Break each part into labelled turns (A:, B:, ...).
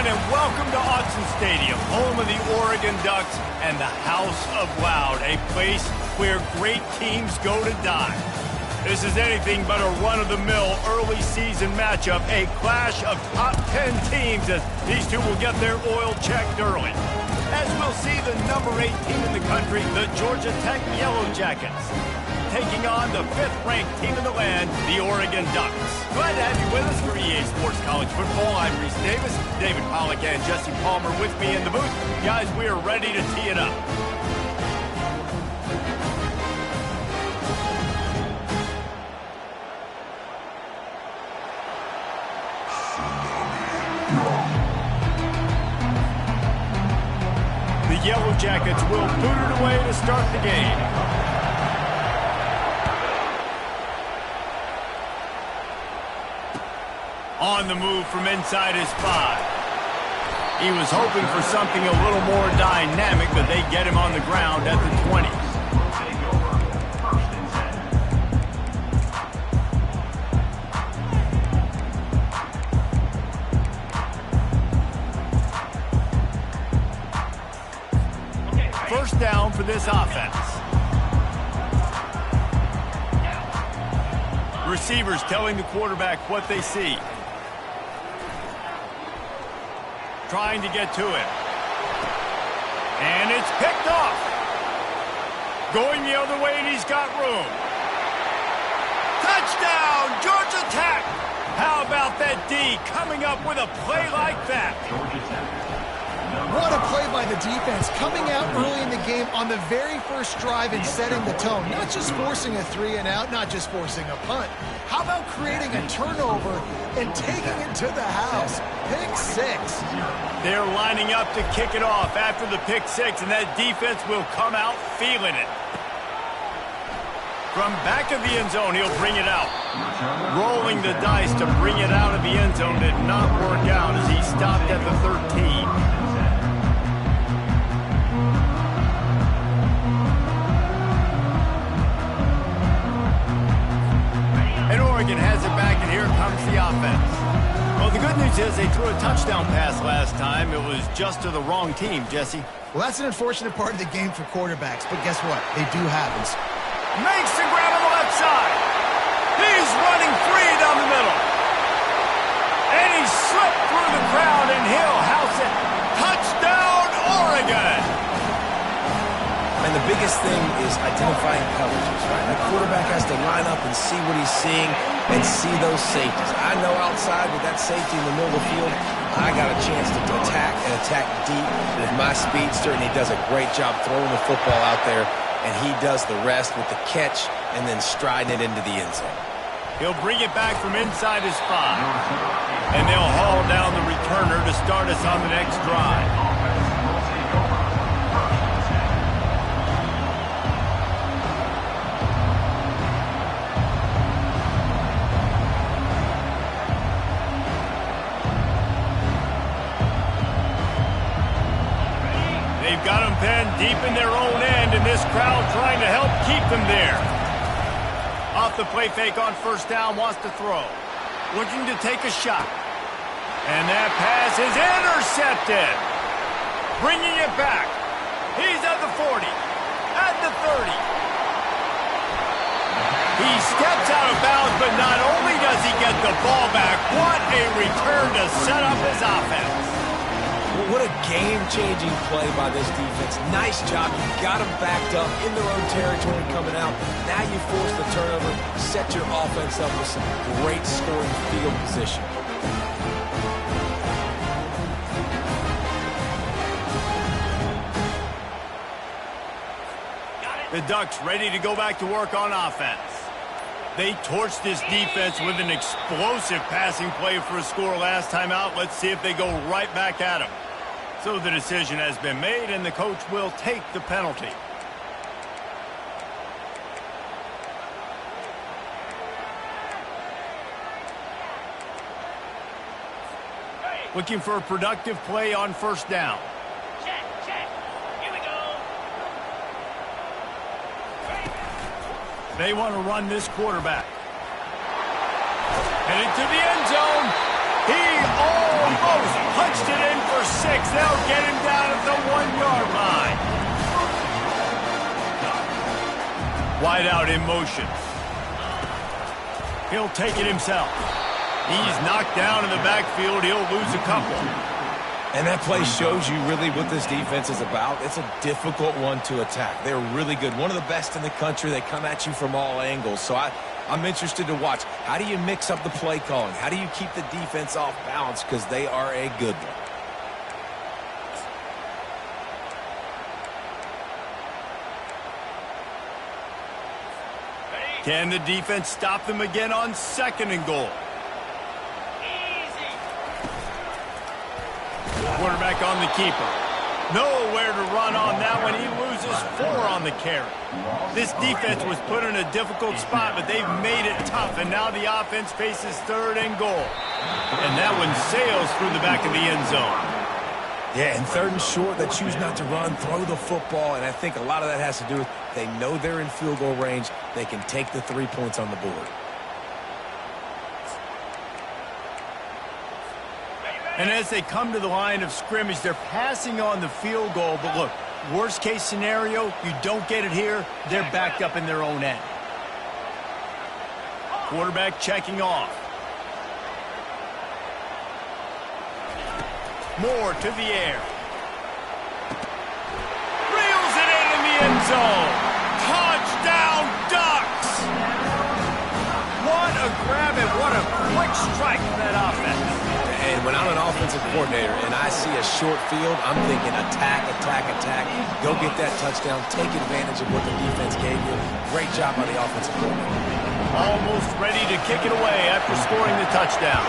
A: everyone, and welcome to Autzen Stadium, home of the Oregon Ducks and the House of Loud, a place where great teams go to die. This is anything but a run-of-the-mill early season matchup, a clash of top 10 teams as these two will get their oil checked early. As we'll see the number 8 team in the country, the Georgia Tech Yellow Jackets, taking on the 5th-ranked team in the land, the Oregon Ducks. Glad to have you with us for EA Sports College Football. I'm Reese Davis, David Pollack and Jesse Palmer with me in the booth. Guys, we are ready to tee it up. The Yellow Jackets will boot it away to start the game. On the move from inside his 5. He was hoping for something a little more dynamic, but they get him on the ground at the 20. First down for this offense. Receivers telling the quarterback what they see. Trying to get to it. And it's picked off. Going the other way, and he's got room. Touchdown, Georgia Tech! How about that D coming up with a play like that?
B: What a play by the defense, coming out early in the game on the very first drive and setting the tone. Not just forcing a 3 and out, not just forcing a punt. How about creating a turnover and taking it to the house? Pick 6.
A: They're lining up to kick it off after the pick 6, and that defense will come out feeling it. From back of the end zone, he'll bring it out. Rolling the dice to bring it out of the end zone did not work out as he stopped at the 13. And Oregon has it back, and here comes the offense. Well, the good news is they threw a touchdown pass last time. It was just to the wrong team, Jesse.
B: Well, that's an unfortunate part of the game for quarterbacks, but guess what? They do happen.
A: Makes the grab on the left side. He's running free down the middle. And he slipped through the crowd, and he'll house it. Touchdown, Oregon!
C: And the biggest thing is identifying coverages, right? The quarterback has to line up and see what he's seeing and see those safeties. I know outside with that safety in the middle of the field, I got a chance to attack and attack deep with my speedster, and he does a great job throwing the football out there, and he does the rest with the catch and then striding it into the end zone.
A: He'll bring it back from inside his 5. And they'll haul down the returner to start us on the next drive. They've got them pinned deep in their own end, and this crowd trying to help keep them there. Off the play fake on first down, wants to throw. Looking to take a shot. And that pass is intercepted. Bringing it back. He's at the 40. At the 30. He steps out of bounds, but not only does he get the ball back, what a return to set up his offense.
C: Well, what a game-changing play by this defense. Nice job. You got them backed up in their own territory coming out. Now you force the turnover, set your offense up with some great scoring field position.
A: The Ducks ready to go back to work on offense. They torched this defense with an explosive passing play for a score last time out. Let's see if they go right back at him. So the decision has been made, and the coach will take the penalty. Looking for a productive play on first down.
D: Check. Here we go.
A: They want to run this quarterback. Headed to the end zone. He almost Oh, he's punched it in for 6. They'll get him down at the 1-yard line. Wide out in motion. He'll take it himself. He's knocked down in the backfield. He'll lose a couple.
C: And that play shows you really what this defense is about. It's a difficult one to attack. They're really good. One of the best in the country. They come at you from all angles. So I'm interested to watch. How do you mix up the play calling? How do you keep the defense off balance? Because they are a good one.
A: Can the defense stop them again on 2nd and goal? Quarterback on the keeper. Nowhere to run on that one. He loses 4 on the carry. This defense was put in a difficult spot, but they've made it tough, and now the offense faces 3rd and goal. And that one sails through the back of the end zone.
C: Yeah, and 3rd and short, they choose not to run, throw the football, and I think a lot of that has to do with they know they're in field goal range. They can take the 3 points on the board.
A: And as they come to the line of scrimmage, they're passing on the field goal. But look, worst case scenario, you don't get it here, they're backed up in their own end. Quarterback checking off. Moore to the air. Reels it in the end zone. Touchdown, Ducks! What a grab and what a quick strike from that offense.
C: And when I'm an offensive coordinator and I see a short field, I'm thinking attack, attack, attack. Go get that touchdown. Take advantage of what the defense gave you. Great job by the offensive coordinator.
A: Almost ready to kick it away after scoring the touchdown.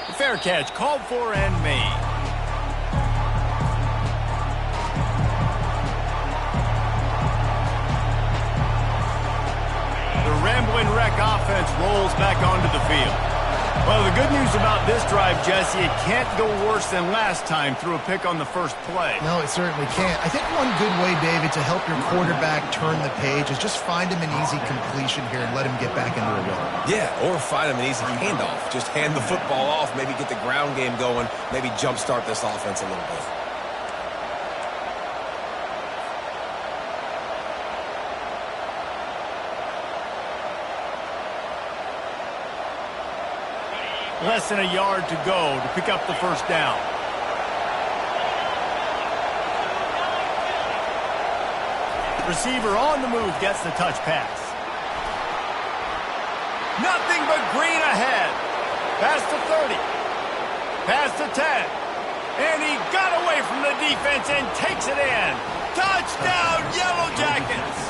A: The fair catch called for and made. Rambling Wreck offense rolls back onto the field. Well, the good news about this drive, Jesse, it can't go worse than last time through a pick on the first play.
B: No, it certainly can't. I think one good way, David, to help your quarterback turn the page is just find him an easy completion here and let him get back into a rhythm.
C: Yeah, or find him an easy handoff. Just hand the football off, maybe get the ground game going, maybe jumpstart this offense a little bit.
A: Less than a yard to go to pick up the first down. Receiver on the move gets the touch pass. Nothing but green ahead. Past the 30. Past the 10. And he got away from the defense and takes it in. Touchdown, Yellow Jackets!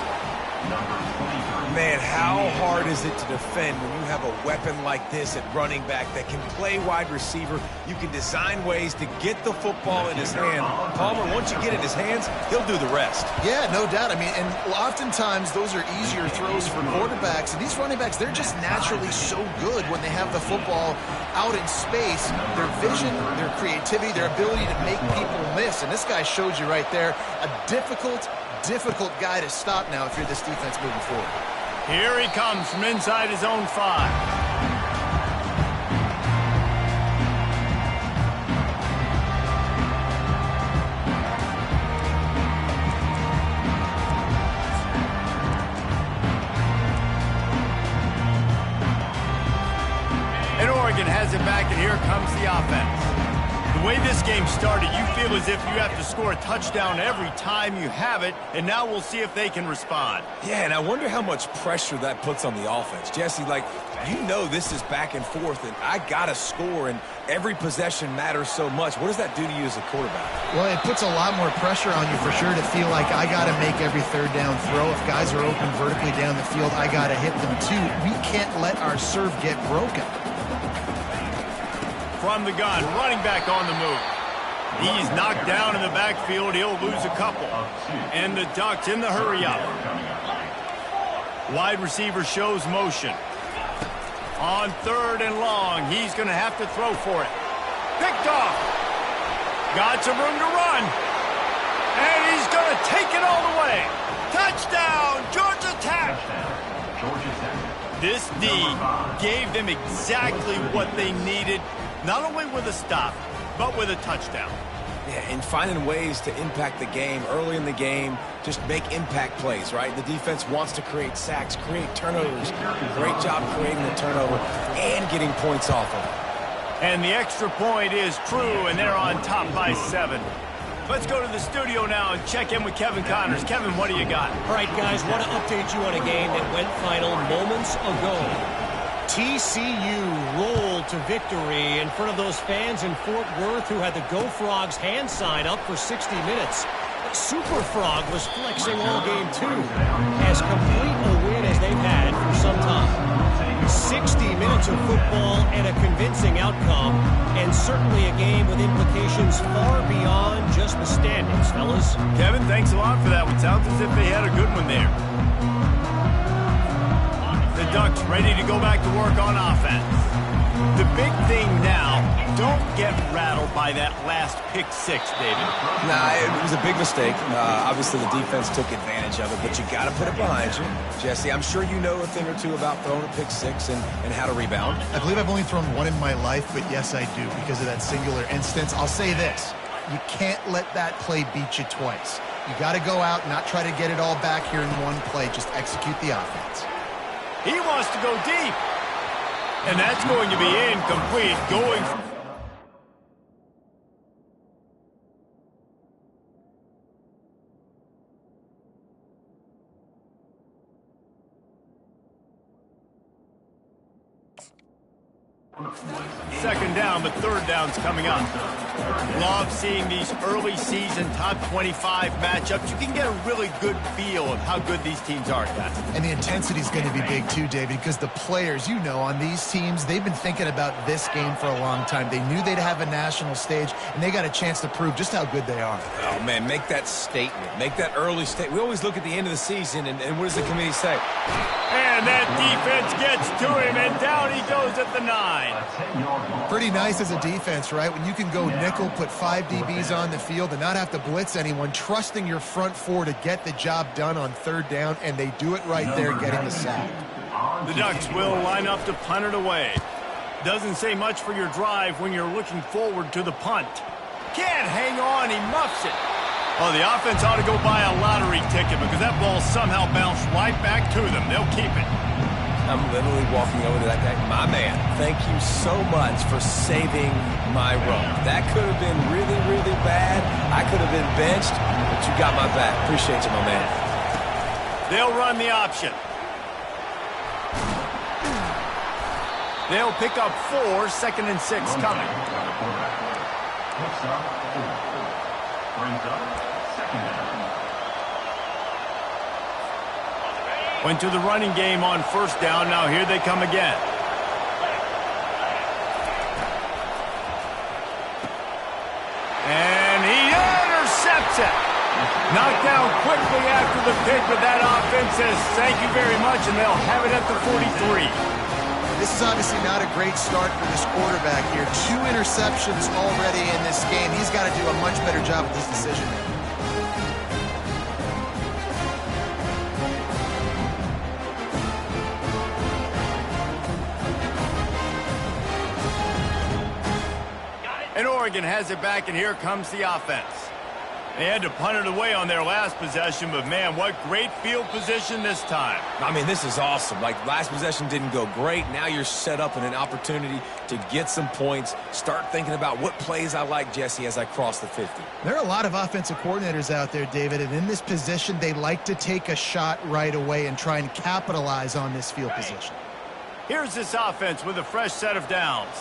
C: Man, how hard is it to defend when you have a weapon like this at running back that can play wide receiver? You can design ways to get the football in his hand. Palmer, once you get it in his hands, he'll do the rest.
B: Yeah, no doubt. I mean, and oftentimes those are easier throws for quarterbacks. And these running backs, they're just naturally so good when they have the football out in space. Their vision, their creativity, their ability to make people miss. And this guy showed you right there, a difficult guy to stop now if you're this defense moving forward.
A: Here he comes from inside his own 5. And Oregon has it back, and here comes the offense. The way this game started, you feel as if you have to score a touchdown every time you have it, and now we'll see if they can respond.
C: Yeah, and I wonder how much pressure that puts on the offense. Jesse, like, you know this is back and forth, and I got to score, and every possession matters so much. What does that do to you as a quarterback?
B: Well, it puts a lot more pressure on you for sure to feel like I got to make every third down throw. If guys are open vertically down the field, I got to hit them too. We can't let our serve get broken.
A: From the gun, running back on the move. He's knocked down in the backfield. He'll lose a couple. And the Ducks in the hurry up. Wide receiver shows motion. On 3rd and long, he's going to have to throw for it. Picked off. Got some room to run. And he's going to take it all the way. Touchdown, Georgia Tech. This D gave them exactly what they needed, not only with a stop, but with a touchdown.
C: Yeah, and finding ways to impact the game early in the game, just make impact plays, right? The defense wants to create sacks, create turnovers. Great job creating the turnover and getting points off of it.
A: And the extra point is true, and they're on top by 7. Let's go to the studio now and check in with Kevin Connors. Kevin, what do you got?
E: All right, guys, want to update you on a game that went final moments ago. TCU rolled to victory in front of those fans in Fort Worth who had the Go Frogs hand sign up for 60 minutes. Super Frog was flexing all game, too. As complete a win as they've had for some time. 60 minutes of football and a convincing outcome, and certainly a game with implications far beyond just the standings, fellas.
A: Kevin, thanks a lot for that one. Sounds as if they had a good one there. The Ducks ready to go back to work on offense. The big thing now, don't get rattled by that last pick 6, David.
C: Nah, it was a big mistake. Obviously, the defense took advantage of it, but you got to put it behind you. Jesse, I'm sure you know a thing or two about throwing a pick 6 and how to rebound.
B: I believe I've only thrown one in my life, but yes, I do because of that singular instance. I'll say this. You can't let that play beat you twice. You got to go out and not try to get it all back here in one play. Just execute the offense.
A: He wants to go deep. And that's going to be incomplete. Going. Second down, but third down's coming up. Love seeing these early season top 25 matchups. You can get a really good feel of how good these teams are, guys.
B: And the intensity is going to be big too, David, because the players, you know, on these teams, they've been thinking about this game for a long time. They knew they'd have a national stage, and they got a chance to prove just how good they are.
C: Oh, man, make that statement. Make that early statement. We always look at the end of the season, and what does the committee say?
A: And that defense gets to him, and down he goes at the 9.
B: Pretty nice as a defense, right? When you can go nickel, put 5 DBs on the field and not have to blitz anyone, trusting your front 4 to get the job done on third down, and they do it right there, getting the sack.
A: The Ducks will line up to punt it away. Doesn't say much for your drive when you're looking forward to the punt. Can't hang on, he muffs it. Oh, the offense ought to go buy a lottery ticket because that ball somehow bounced right back to them. They'll keep it.
C: I'm literally walking over to that guy. My man, thank you so much for saving my run. That could have been really, really bad. I could have been benched, but you got my back. Appreciate you, my man.
A: They'll run the option. They'll pick up 4, 2nd and 6 coming. Went to the running game on first down. Now here they come again. And he intercepts it. Knocked down quickly after the pick, but that offense says thank you very much, and they'll have it at the 43.
B: This is obviously not a great start for this quarterback here. 2 interceptions already in this game. He's got to do a much better job with this decision making.
A: And Oregon has it back, and here comes the offense. They had to punt it away on their last possession, but, man, what great field position this time.
C: I mean, this is awesome. Like, last possession didn't go great. Now you're set up in an opportunity to get some points. Start thinking about what plays I like, Jesse, as I cross the 50.
B: There are a lot of offensive coordinators out there, David, and in this position, they like to take a shot right away and try and capitalize on this field position.
A: Here's this offense with a fresh set of downs.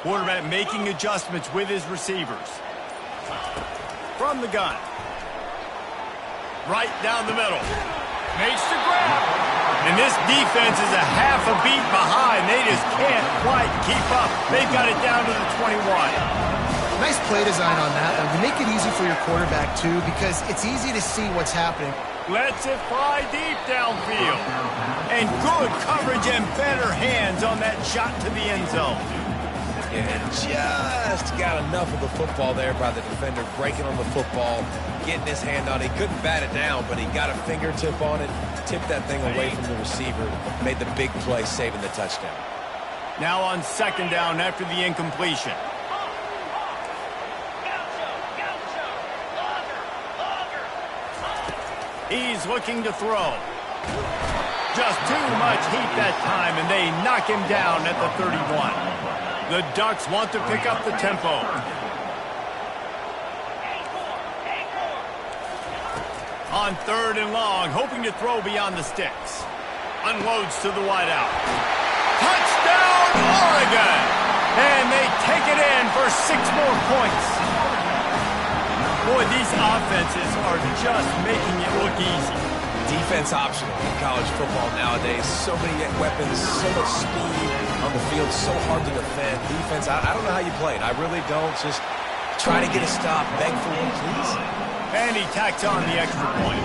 A: Quarterback making adjustments with his receivers. From the gun. Right down the middle. Makes the grab. And this defense is a half a beat behind. They just can't quite keep up. They've got it down to the 21.
B: Nice play design on that one. You make it easy for your quarterback, too, because it's easy to see what's happening.
A: Lets it fly deep downfield. And good coverage and better hands on that shot to the end zone.
C: And just got enough of the football there by the defender, breaking on the football, getting his hand on it. He couldn't bat it down, but he got a fingertip on it. tipped that thing away from the receiver, made the big play, saving the touchdown.
A: Now on second down after the incompletion. He's looking to throw. Just too much heat that time, and they knock him down at the 31. The Ducks want to pick up the tempo. On third and long, hoping to throw beyond the sticks. Unloads to the wideout. Touchdown, Oregon! And they take it in for 6 more points. Boy, these offenses are just making it look easy.
C: Defense optional in college football nowadays. So many weapons, so much speed on the field, so hard to defend. Defense, I don't know how you play it. I really don't. Just try to get a stop, beg for one, please.
A: And he tacks on the extra point.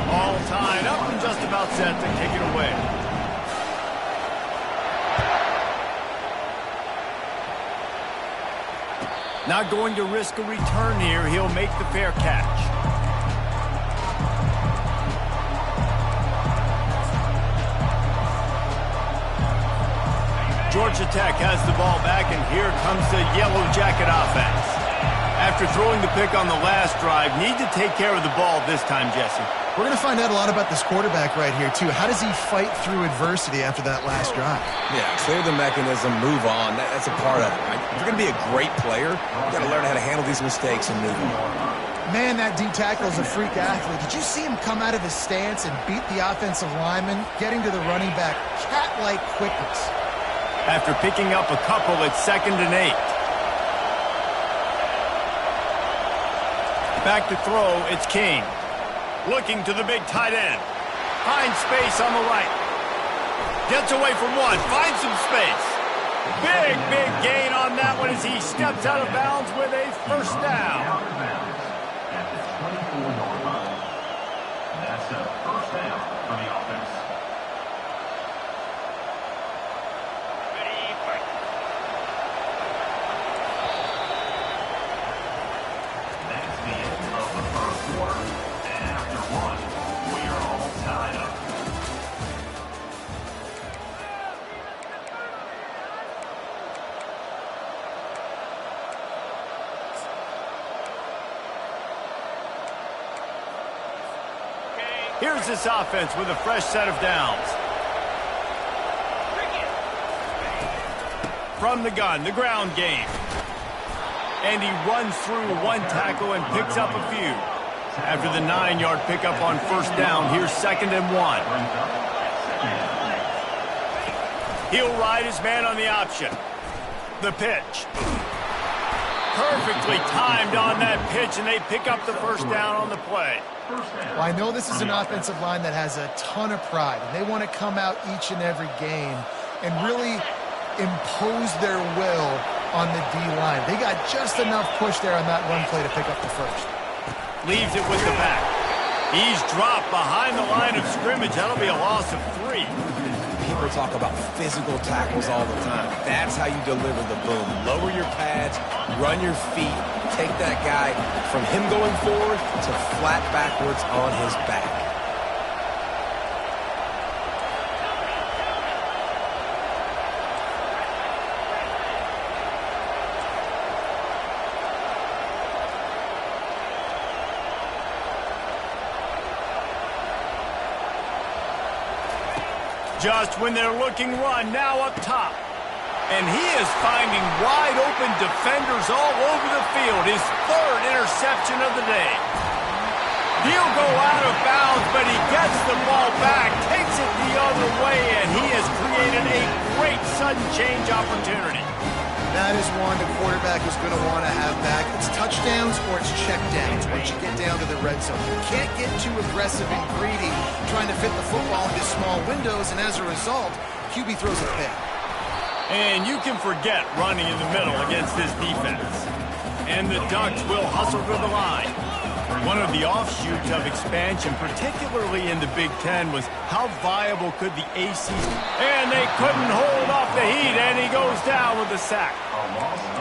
A: All tied up and just about set to kick it away. Not going to risk a return here. He'll make the fair catch. Georgia Tech has the ball back, and here comes the Yellow Jacket offense. After throwing the pick on the last drive, need to take care of the ball this time, Jesse.
B: We're going to find out a lot about this quarterback right here, too. How does he fight through adversity after that last drive?
C: Yeah, clear the mechanism, move on. That's a part of it, right? If you're going to be a great player, you've got to learn how to handle these mistakes and move on.
B: Man, that D tackle is a freak athlete. Did you see him come out of his stance and beat the offensive lineman, getting to the running back? Cat-like quickness.
A: After picking up a couple, it's 2nd and 8. Back to throw, it's King. Looking to the big tight end. Finds space on the right. Gets away from one, finds some space. Big gain on that one as he steps out of bounds with a first down.
F: At the 24-yard line. That's a first down for the offense. That's the end of the first quarter. And after one, we are all tied up.
A: Here's this offense with a fresh set of downs. From the gun, the ground game. And he runs through one tackle and picks up a few. After the 9-yard pickup on first down, here's 2nd and 1. He'll ride his man on the option. The pitch. Perfectly timed on that pitch, and they pick up the first down on the play.
B: Well, I know this is an offensive line that has a ton of pride, and they want to come out each and every game and really impose their will on the D-line. They got just enough push there on that run play to pick up the first.
A: Leaves it with the back. He's dropped behind the line of scrimmage. That'll be a loss of 3.
C: People talk about physical tackles all the time. That's how you deliver the boom. Lower your pads, run your feet, take that guy from him going forward to flat backwards on his back.
A: Just when they're looking run, now up top. And he is finding wide open defenders all over the field. His 3rd interception of the day. He'll go out of bounds, but he gets the ball back, takes it the other way, and he has created a great sudden change opportunity.
B: That is one the quarterback is going to want to have back. It's touchdowns or it's checkdowns once you get down to the red zone. You can't get too aggressive and greedy trying to fit the football into small windows, and as a result, QB throws a pick.
A: And you can forget running in the middle against this defense. And the Ducks will hustle to the line. One of the offshoots of expansion, particularly in the Big Ten, was how viable could the ACC... And they couldn't hold off the heat, and he goes down with a sack.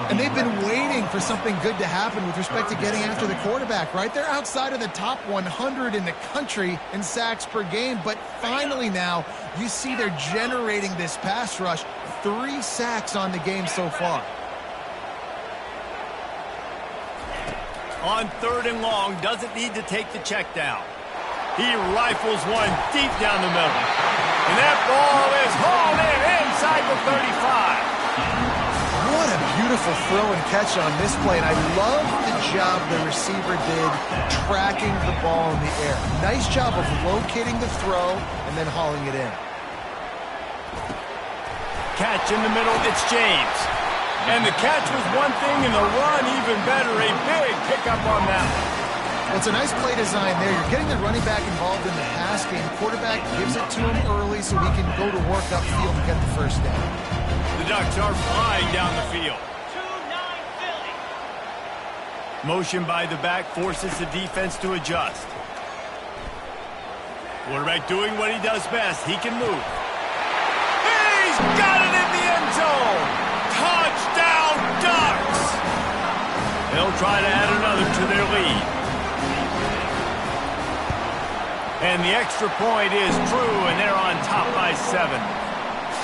B: And they've been waiting for something good to happen with respect to getting after the quarterback, right? They're outside of the top 100 in the country in sacks per game, but finally now you see they're generating this pass rush. 3 sacks on the game so far.
A: On 3rd and long, doesn't need to take the check down. He rifles one deep down the middle. And that ball is hauled in inside the 35.
B: What a beautiful throw and catch on this play. And I love the job the receiver did tracking the ball in the air. Nice job of locating the throw and then hauling it in.
A: Catch in the middle, it's James. And the catch was one thing, and the run even better. A big pickup on that one.
B: Well, it's a nice play design there. You're getting the running back involved in the pass game. Quarterback gives it to him early so he can go to work upfield and get the first down.
A: The Ducks are flying down the field.
D: 2-9 Philly.
A: Motion by the back forces the defense to adjust. Quarterback doing what he does best. He can move. He's got it in the end zone. Touchdown, Ducks! They'll try to add another to their lead. And the extra point is true, and they're on top by 7.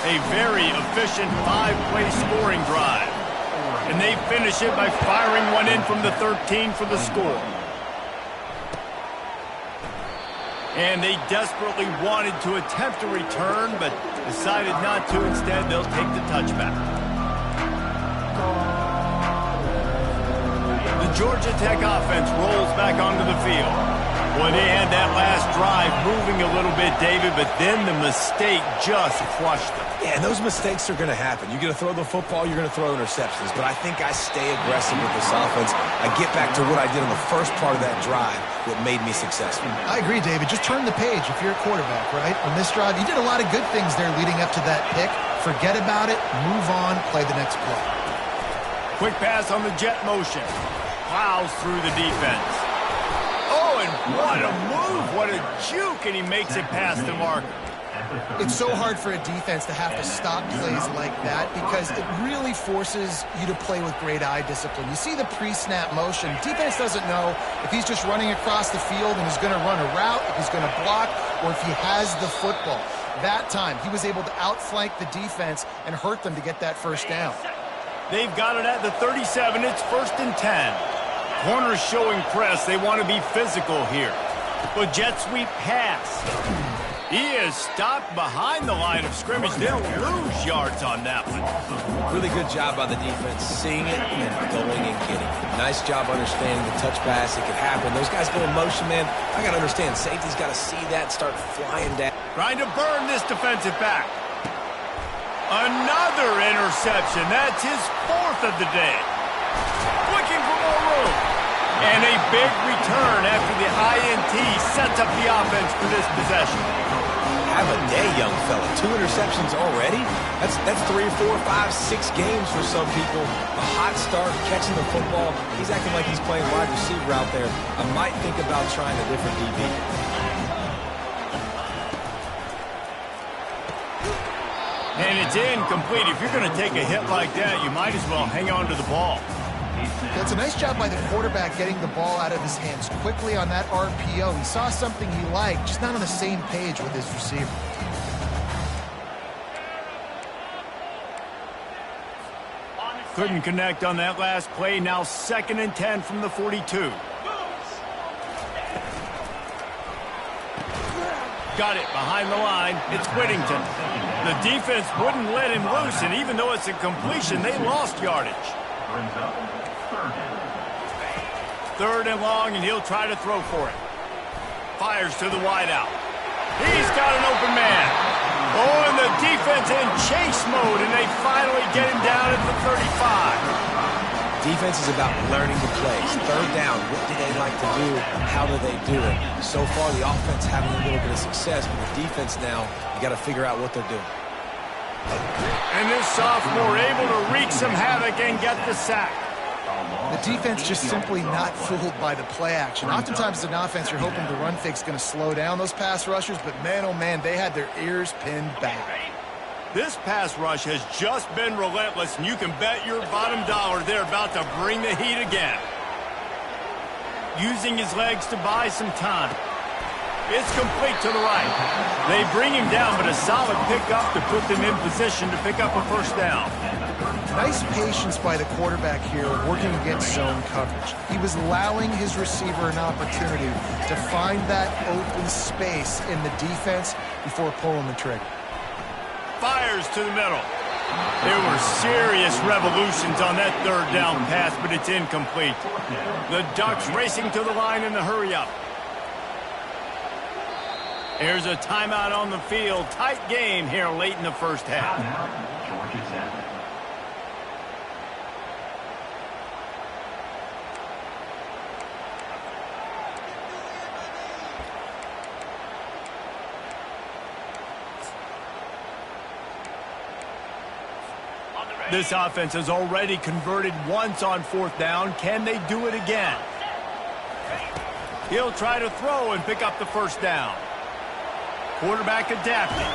A: A very efficient 5-play scoring drive. And they finish it by firing one in from the 13 for the score. And they desperately wanted to attempt a return, but decided not to. Instead, they'll take the touchback. The Georgia Tech offense rolls back onto the field. Boy, they had that last drive moving a little bit, David, but then the mistake just crushed them.
C: Yeah, and those mistakes are going to happen. You're going to throw the football, you're going to throw interceptions. But I think I stay aggressive with this offense. I get back to what I did on the first part of that drive that made me successful.
B: I agree, David. Just turn the page if you're a quarterback, right? On this drive, you did a lot of good things there leading up to that pick. Forget about it, move on, play the next play.
A: Quick pass on the jet motion. Plows through the defense. Oh, and what a move, what a juke, and he makes it past the marker.
B: It's so hard for a defense to have to stop plays like that because it really forces you to play with great eye discipline. You see the pre-snap motion. Defense doesn't know if he's just running across the field and is going to run a route, if he's going to block, or if he has the football. That time, he was able to outflank the defense and hurt them to get that first down.
A: They've got it at the 37. It's 1st and 10. Corners showing press. They want to be physical here. But jet sweep pass. He is stopped behind the line of scrimmage. They'll lose yards on that one.
C: Really good job by the defense, seeing it and going and getting it. Nice job understanding the touch pass. It could happen. Those guys go in motion, man. I got to understand. Safety's got to see that, start flying down.
A: Trying to burn this defensive back. Another interception. That's his 4th of the day. Looking for more room. And a big return after the INT sets up the offense for this possession.
C: Have a day, young fella. 2 interceptions already? That's 3, 4, 5, 6 games for some people. A hot start, catching the football. He's acting like he's playing wide receiver out there. I might think about trying a different DB.
A: And it's incomplete. If you're going to take a hit like that, you might as well hang on to the ball.
B: It's a nice job by the quarterback getting the ball out of his hands quickly on that RPO. He saw something he liked, just not on the same page with his receiver.
A: Couldn't connect on that last play. Now 2nd and 10 from the 42. Got it behind the line. It's Whittington. The defense wouldn't let him loose, and even though it's a completion, they lost yardage. 3rd and long, and he'll try to throw for it. Fires to the wideout. He's got an open man. Oh, and the defense in chase mode, and they finally get him down at the 35.
C: Defense is about learning the plays. 3rd down, what do they like to do? How do they do it? So far, the offense having a little bit of success, but the defense now, you got to figure out what they're doing.
A: And this sophomore able to wreak some havoc and get the sack.
B: The defense just simply not fooled by the play action. Oftentimes as an offense, you're hoping the run fake's going to slow down those pass rushers, but man, oh man, they had their ears pinned back.
A: This pass rush has just been relentless, and you can bet your bottom dollar they're about to bring the heat again. Using his legs to buy some time. It's complete to the right. They bring him down, but a solid pickup to put them in position to pick up a first down.
B: Nice patience by the quarterback here working against zone coverage. He was allowing his receiver an opportunity to find that open space in the defense before pulling the trigger.
A: Fires to the middle. There were serious revolutions on that third down pass, but it's incomplete. The Ducks racing to the line in the hurry-up. Here's a timeout on the field. Tight game here late in the first half.
F: Georgia Tech.
A: This offense has already converted once on fourth down. Can they do it again? He'll try to throw and pick up the first down. Quarterback adapting.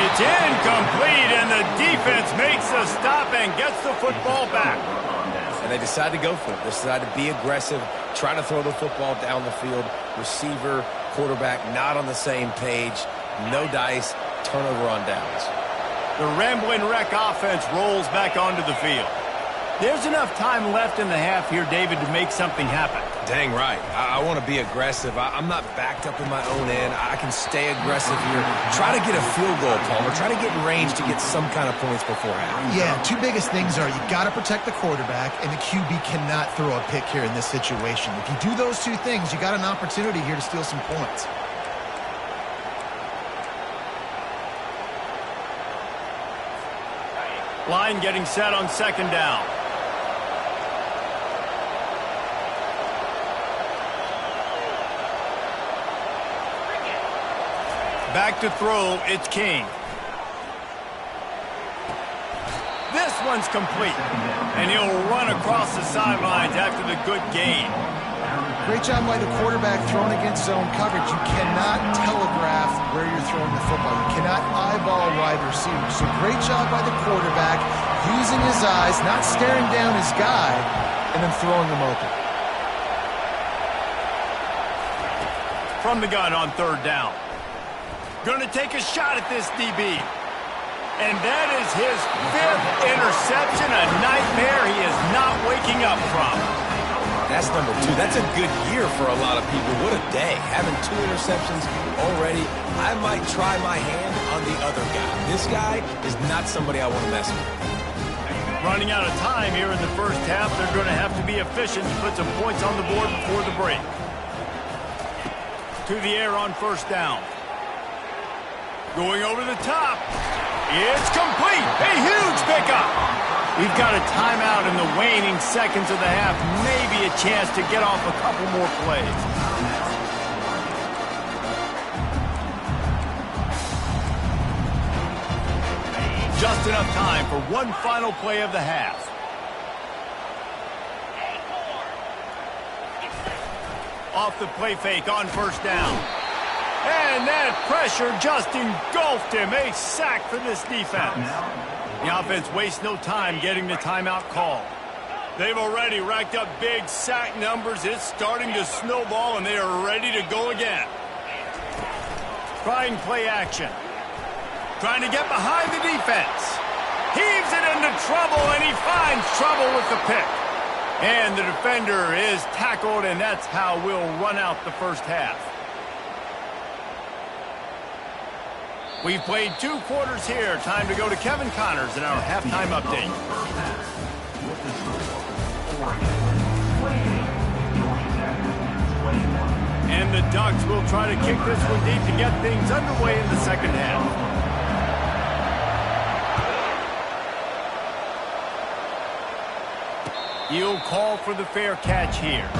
A: It's incomplete, and the defense makes a stop and gets the football back.
C: And they decide to go for it. They decide to be aggressive, try to throw the football down the field. Receiver, quarterback not on the same page. No dice, turnover on downs.
A: The Ramblin' Wreck offense rolls back onto the field. There's enough time left in the half here, David, to make something happen.
C: Dang right. I want to be aggressive. I'm not backed up in my own end. I can stay aggressive here. Try to get a field goal, Palmer. Try to get in range to get some kind of points before half.
B: Yeah, two biggest things are you got to protect the quarterback, and the QB cannot throw a pick here in this situation. If you do those two things, you got an opportunity here to steal some points.
A: Line getting set on second down. Back to throw, it's King. This one's complete, and he'll run across the sidelines after the good gain.
B: Great job by the quarterback throwing against zone coverage. You cannot telegraph where you're throwing the football. You cannot eyeball wide receivers. So great job by the quarterback using his eyes, not staring down his guy, and then throwing him open.
A: From the gun on third down. Going to take a shot at this DB. And that is his fifth interception, a nightmare he is not waking up from.
C: That's number 2. That's a good year for a lot of people. What a day. Having 2 interceptions already. I might try my hand on the other guy. This guy is not somebody I want to mess with.
A: Running out of time here in the first half. They're going to have to be efficient to put some points on the board before the break. To the air on first down. Going over the top. It's complete. A huge pickup. We've got a timeout in the waning seconds of the half. Maybe a chance to get off a couple more plays. Just enough time for one final play of the half. Off the play fake on first down. And that pressure just engulfed him. A sack for this defense. The offense wastes no time getting the timeout call. They've already racked up big sack numbers. It's starting to snowball, and they are ready to go again. Trying play action. Trying to get behind the defense. Heaves it into trouble, and he finds trouble with the pick. And the defender is tackled, and that's how we'll run out the first half. We've played 2 quarters here. Time to go to Kevin Connors in our halftime update. And the Ducks will try to kick this one deep to get things underway in the second half. He'll call for the fair catch here.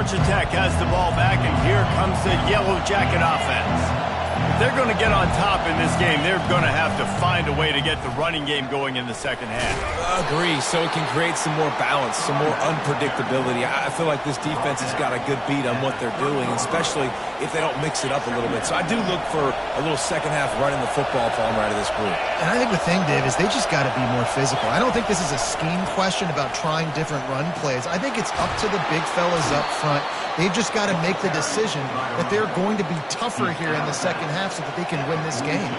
A: Georgia Tech has the ball back, and here comes the Yellow Jacket offense. If they're going to get on top in this game, they're going to have to find a way to get the running game going in the second half.
C: Agree, so it can create some more balance, some more unpredictability. I feel like this defense has got a good beat on what they're doing, especially if they don't mix it up a little bit. So I do look for a little second half running the football, Palmer, out of this group.
B: And I think the thing, Dave, is they just got to be more physical. I don't think this is a scheme question about trying different run plays. I think it's up to the big fellas up front. They've just got to make the decision that they're going to be tougher here in the second half so that they can win this game.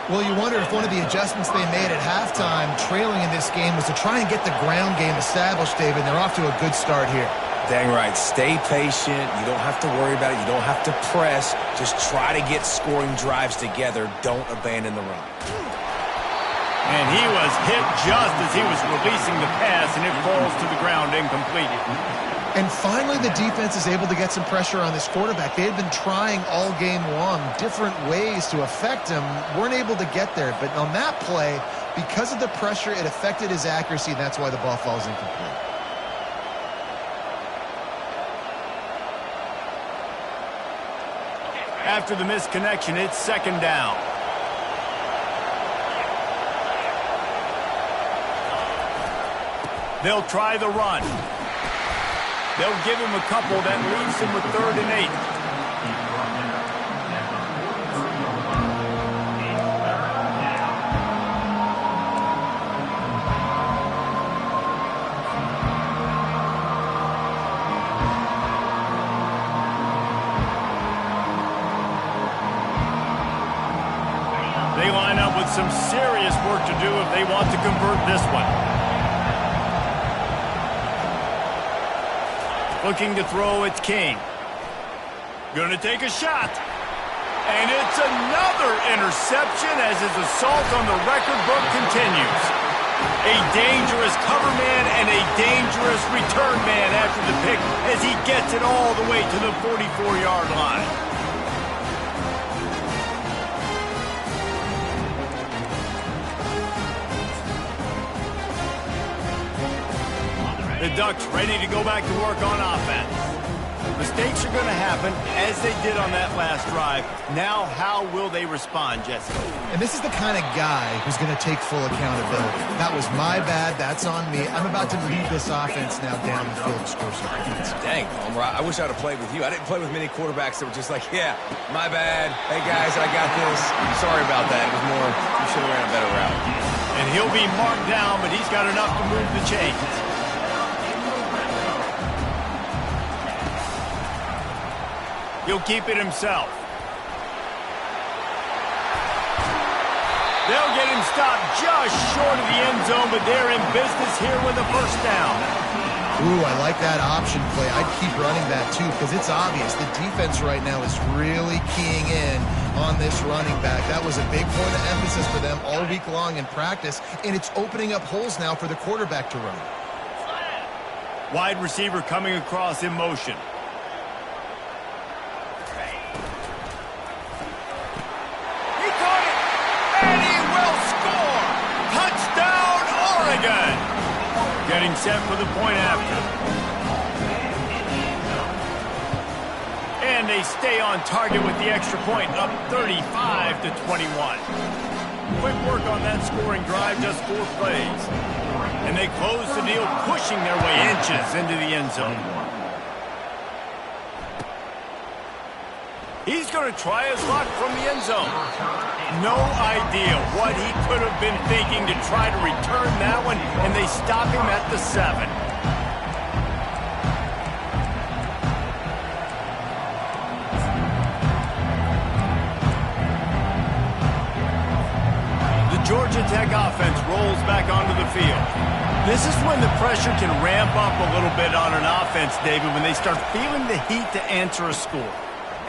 B: Well, you wonder if one of the adjustments they made at halftime trailing in this game was to try and get the ground game established, David, and they're off to a good start here.
C: Dang right. Stay patient. You don't have to worry about it. You don't have to press. Just try to get scoring drives together. Don't abandon the run.
A: And he was hit just as he was releasing the pass, and it falls to the ground incomplete.
B: And finally, the defense is able to get some pressure on this quarterback. They had been trying all game long different ways to affect him, weren't able to get there. But on that play, because of the pressure, it affected his accuracy, and that's why the ball falls incomplete.
A: After the missed connection, it's second down. They'll try the run. They'll give him a couple that leaves him with 3rd and 8. They line up with some serious work to do if they want to convert this one. Looking to throw, it's King. Gonna take a shot. And it's another interception as his assault on the record book continues. A dangerous cover man and a dangerous return man after the pick as he gets it all the way to the 44-yard line. The Ducks ready to go back to work on offense. Mistakes are going to happen, as they did on that last drive. Now, how will they respond, Jesse?
B: And this is the kind of guy who's going to take full accountability. That was my bad. That's on me. I'm about to lead this offense now down the field and score some points.
C: Dang, Palmer, I wish I'd have played with you. I didn't play with many quarterbacks that were just like, yeah, my bad. Hey, guys, I got this. Sorry about that. It was more, you should have ran a better route.
A: And he'll be marked down, but he's got enough to move the chains. He'll keep it himself. They'll get him stopped just short of the end zone, but they're in business here with a first down.
B: Ooh, I like that option play. I'd keep running that too because it's obvious the defense right now is really keying in on this running back. That was a big point of emphasis for them all week long in practice, and it's opening up holes now for the quarterback to run.
A: Wide receiver coming across in motion. Getting set for the point after. And they stay on target with the extra point, up 35-21. Quick work on that scoring drive, just 4 plays. And they close the deal, pushing their way inches into the end zone. He's going to try his luck from the end zone. No idea what he could have been thinking to try to return that one, and they stop him at the 7. The Georgia Tech offense rolls back onto the field. This is when the pressure can ramp up a little bit on an offense, David, when they start feeling the heat to answer a score.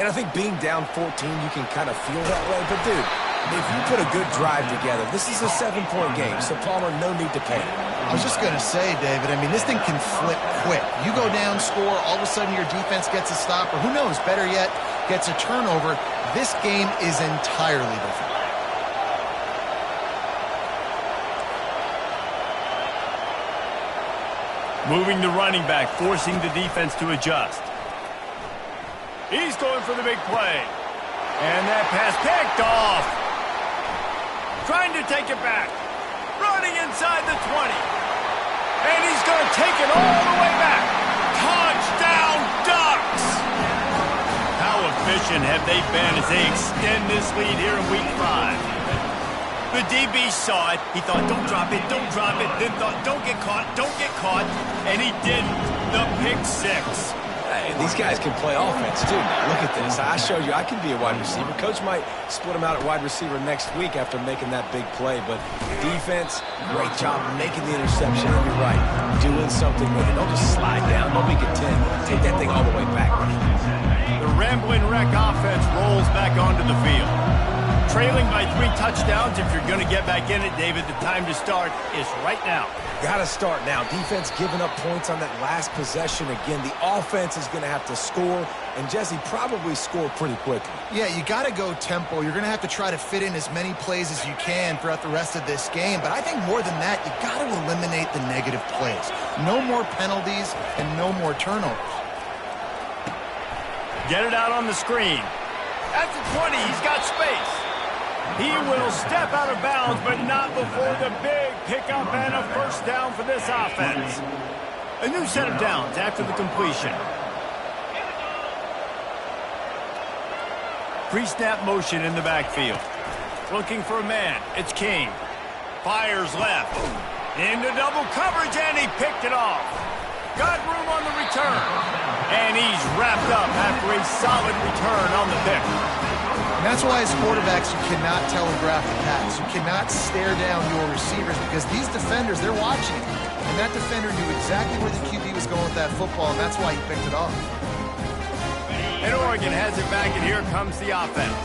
C: And I think being down 14, you can kind of feel that way. But, dude, if you put a good drive together, this is a 7-point game, so Palmer, no need to panic.
B: I was just going to say, David, I mean, this thing can flip quick. You go down, score, all of a sudden your defense gets a stop, or who knows, better yet, gets a turnover. This game is entirely different.
A: Moving the running back, forcing the defense to adjust. He's going for the big play. And that pass picked off. Trying to take it back. Running inside the 20. And he's going to take it all the way back. Touchdown, Ducks! How efficient have they been as they extend this lead here in Week 5? The DB saw it. He thought, don't drop it, don't drop it. Then thought, don't get caught, don't get caught. And he didn't. The pick 6.
C: Hey, these guys can play offense, too. Now, look at this. I showed you I can be a wide receiver. Coach might split him out at wide receiver next week after making that big play. But defense, great job making the interception. And you're right, doing something with it. Don't just slide down. Don't be content. Take that thing all the way back.
A: The Ramblin' Wreck offense rolls back onto the field. Trailing by 3 touchdowns. If you're going to get back in it, David, the time to start is right now.
C: Got to start now. Defense giving up points on that last possession. Again, the offense is going to have to score, and Jesse probably score pretty quickly.
B: Yeah, you got to go tempo. You're going to have to try to fit in as many plays as you can throughout the rest of this game. But I think more than that, you got to eliminate the negative plays. No more penalties and no more turnovers.
A: Get it out on the screen. At the 20, he's got space. He will step out of bounds, but not before the big pickup and a first down for this offense. A new set of downs after the completion. Pre-snap motion in the backfield. Looking for a man. It's King. Fires left. Into double coverage, and he picked it off. Got room on the return. And he's wrapped up after a solid return on the pick.
B: And that's why as quarterbacks, you cannot telegraph the pass. You cannot stare down your receivers because these defenders, they're watching. And that defender knew exactly where the QB was going with that football, and that's why he picked it off.
A: And Oregon has it back, and here comes the offense.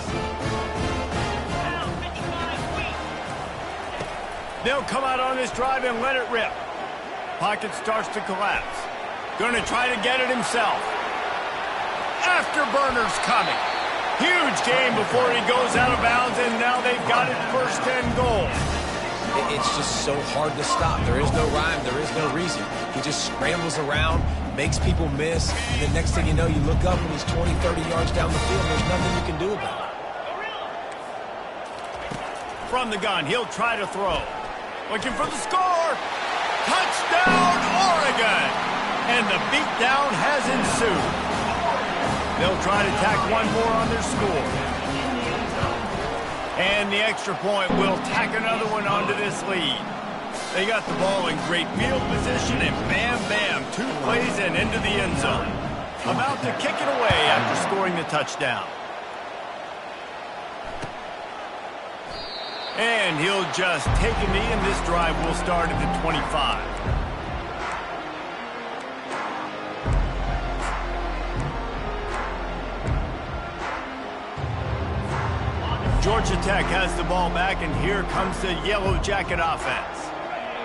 A: They'll come out on this drive and let it rip. Pocket starts to collapse. Going to try to get it himself. Afterburner's coming. Huge game before he goes out of bounds, and now they've got it 1st and goal.
C: It's just so hard to stop. There is no rhyme. There is no reason. He just scrambles around, makes people miss, and the next thing you know, you look up and he's 20, 30 yards down the field. There's nothing you can do about it.
A: From the gun, he'll try to throw. Looking for the score. Touchdown, Oregon! And the beatdown has ensued. They'll try to tack one more on their score. And the extra point will tack another one onto this lead. They got the ball in great field position, and bam, bam, 2 plays and into the end zone. About to kick it away after scoring the touchdown. And he'll just take a knee, and this drive will start at the 25. Georgia Tech has the ball back, and here comes the Yellow Jacket offense.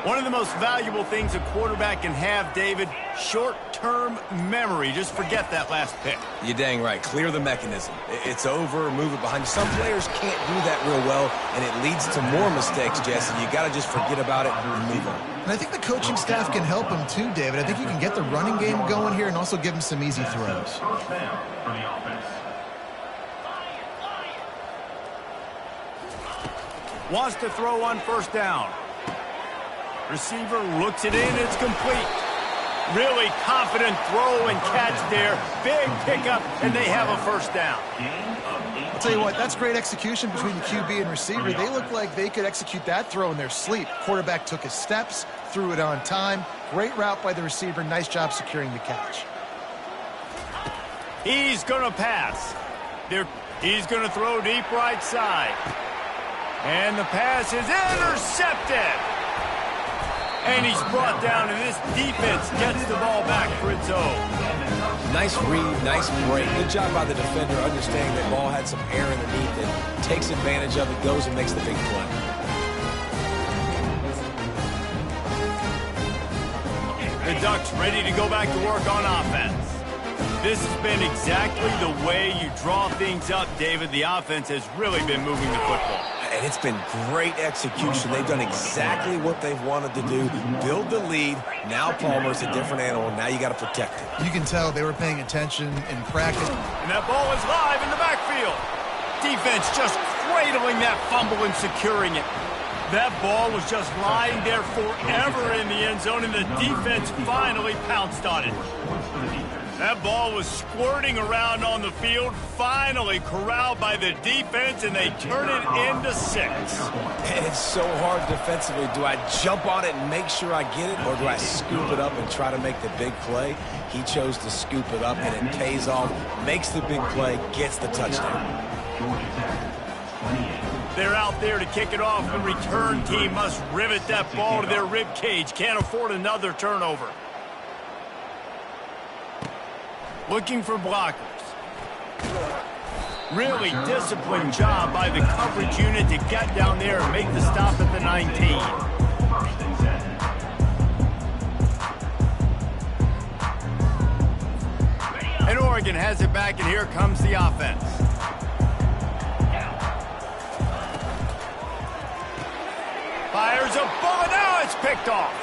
A: One of the most valuable things a quarterback can have, David, short-term memory. Just forget that last pick.
C: You're dang right. Clear the mechanism. It's over, move it behind you. Some players can't do that real well, and it leads to more mistakes, Jesse. You got to just forget about it and move on.
B: And I think the coaching staff can help him too, David. I think you can get the running game going here and also give him some easy throws.
F: First down for the offense.
A: Wants to throw on 1st down. Receiver looks it in. It's complete. Really confident throw and catch there. Big pickup, and they have a 1st down.
B: I'll tell you what, that's great execution between the QB and receiver. They look like they could execute that throw in their sleep. Quarterback took his steps, threw it on time. Great route by the receiver. Nice job securing the catch.
A: He's going to pass. He's going to throw deep right side. And the pass is intercepted. And he's brought down, and this defense gets the ball back for its own.
C: Nice read, nice break. Good job by the defender understanding that ball had some air underneath it. Takes advantage of it, goes and makes the big play.
A: The Ducks ready to go back to work on offense. This has been exactly the way you draw things up, David. The offense has really been moving the football.
C: And it's been great execution. They've done exactly what they've wanted to do. Build the lead. Now Palmer's a different animal. Now you got to protect it.
B: You can tell they were paying attention in practice.
A: And that ball is live in the backfield. Defense just cradling that fumble and securing it. That ball was just lying there forever in the end zone, and the defense finally pounced on it. That ball was squirting around on the field, finally corralled by the defense, and they turn it into 6.
C: And it's so hard defensively. Do I jump on it and make sure I get it, or do I scoop it up and try to make the big play? He chose to scoop it up, and it pays off, makes the big play, gets the touchdown.
A: They're out there to kick it off. The return team must rivet that ball to their rib cage. Can't afford another turnover. Looking for blockers. Really disciplined job by the coverage unit to get down there and make the stop at the 19. And Oregon has it back, and here comes the offense. Fires a bullet. Now it's picked off.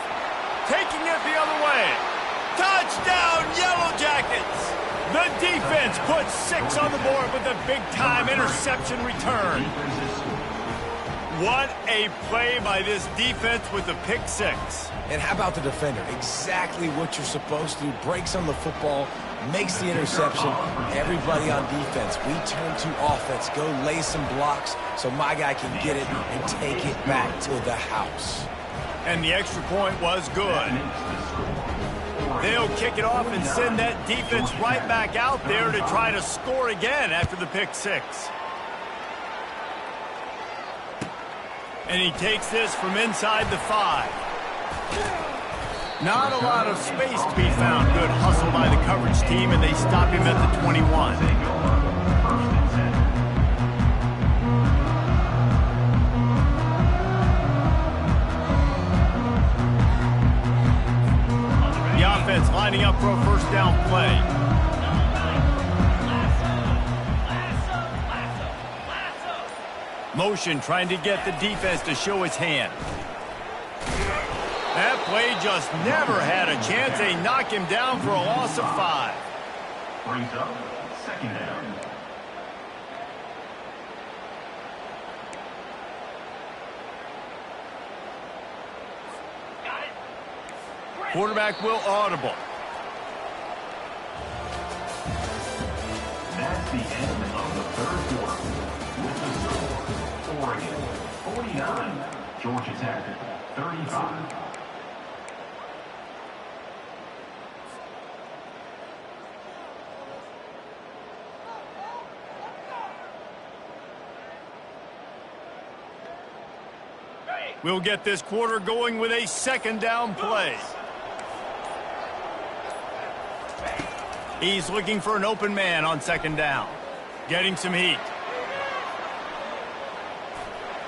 A: Taking it the other way. Touchdown, Yellow Jackets! The defense puts 6 on the board with a big-time interception return. What a play by this defense with the pick 6.
C: And how about the defender? Exactly what you're supposed to do. Breaks on the football, makes the interception. Everybody on defense, we turn to offense. Go lay some blocks so my guy can get it and take it back to the house.
A: And the extra point was good. They'll kick it off and send that defense right back out there to try to score again after the pick 6. And he takes this from inside the 5. Not a lot of space to be found. Good hustle by the coverage team, and they stop him at the 21. The offense lining up for a first down play. Motion trying to get the defense to show its hand. That play just never had a chance. They knock him down for a loss of 5.
F: Brings up second down.
A: Quarterback will audible.
F: That's the end of the third quarter. With the score, Oregon 49, Georgia Tech 35.
A: We'll get this quarter going with a second down play. He's looking for an open man on second down. Getting some heat.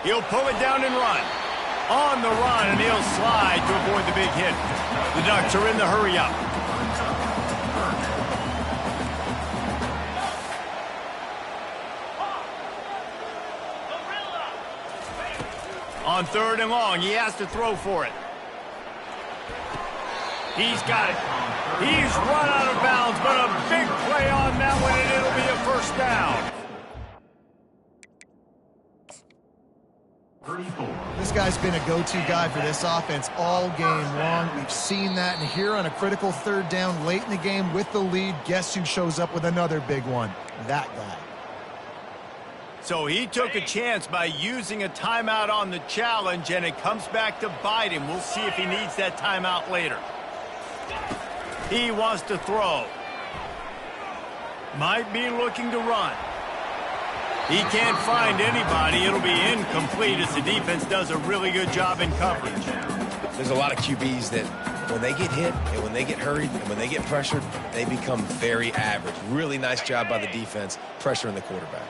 A: He'll pull it down and run. On the run, and he'll slide to avoid the big hit. The Ducks are in the hurry-up. On third and long, he has to throw for it. He's got it. He's run out of bounds, but a big play on that one, and it'll be a first down.
F: 34.
B: This guy's been a go-to guy for this offense all game long. We've seen that, and here on a critical third down late in the game with the lead, guess who shows up with another big one? That guy.
A: So he took a chance by using a timeout on the challenge, and it comes back to bite him. We'll see if he needs that timeout later. He wants to throw. Might be looking to run. He can't find anybody. It'll be incomplete as the defense does a really good job in coverage.
C: There's a lot of QBs that when they get hit and when they get hurried and when they get pressured, they become very average. Really nice job by the defense pressuring the quarterback.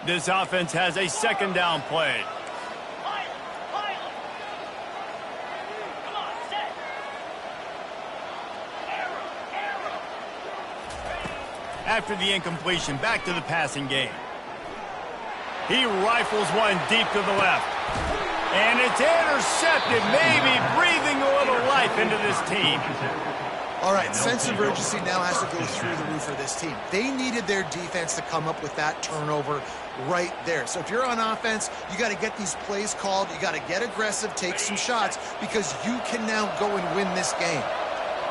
A: This offense has a second down play.
D: Come on, set. Arrow.
A: after the incompletion. Back to the passing game. He rifles one deep to the left. And it's intercepted, maybe breathing a little life into this team.
B: All right, sense of urgency now has to go through the roof for this team. They needed their defense to come up with that turnover right there. So if you're on offense, you got to get these plays called. You got to get aggressive, take some shots, because you can now go and win this game.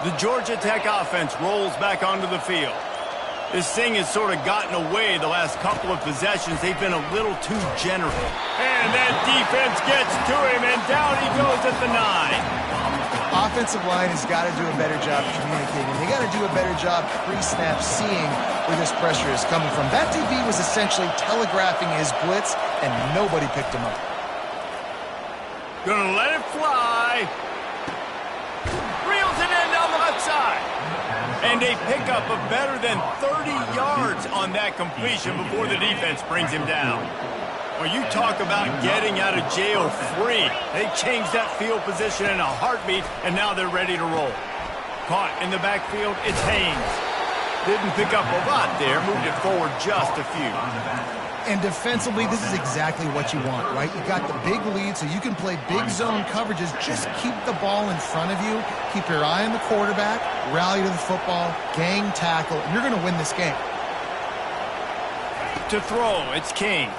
A: The Georgia Tech offense rolls back onto the field. This thing has sort of gotten away the last couple of possessions. They've been a little too generous. And that defense gets to him, and down he goes at the 9.
B: Offensive line has got to do a better job communicating. They got to do a better job pre-snap seeing where this pressure is coming from. That DB was essentially telegraphing his blitz, and nobody picked him up.
A: Gonna let it fly. Reels it in down the left side. And a pickup of better than 30 yards on that completion before the defense brings him down. Well, you talk about getting out of jail free. They changed that field position in a heartbeat, and now they're ready to roll. Caught in the backfield, it's Haynes. Didn't pick up a lot there, moved it forward just a few.
B: And defensively, this is exactly what you want, right? You got the big lead, so you can play big zone coverages. Just keep the ball in front of you. Keep your eye on the quarterback. Rally to the football. Gang tackle. You're going to win this game.
A: To throw, it's King.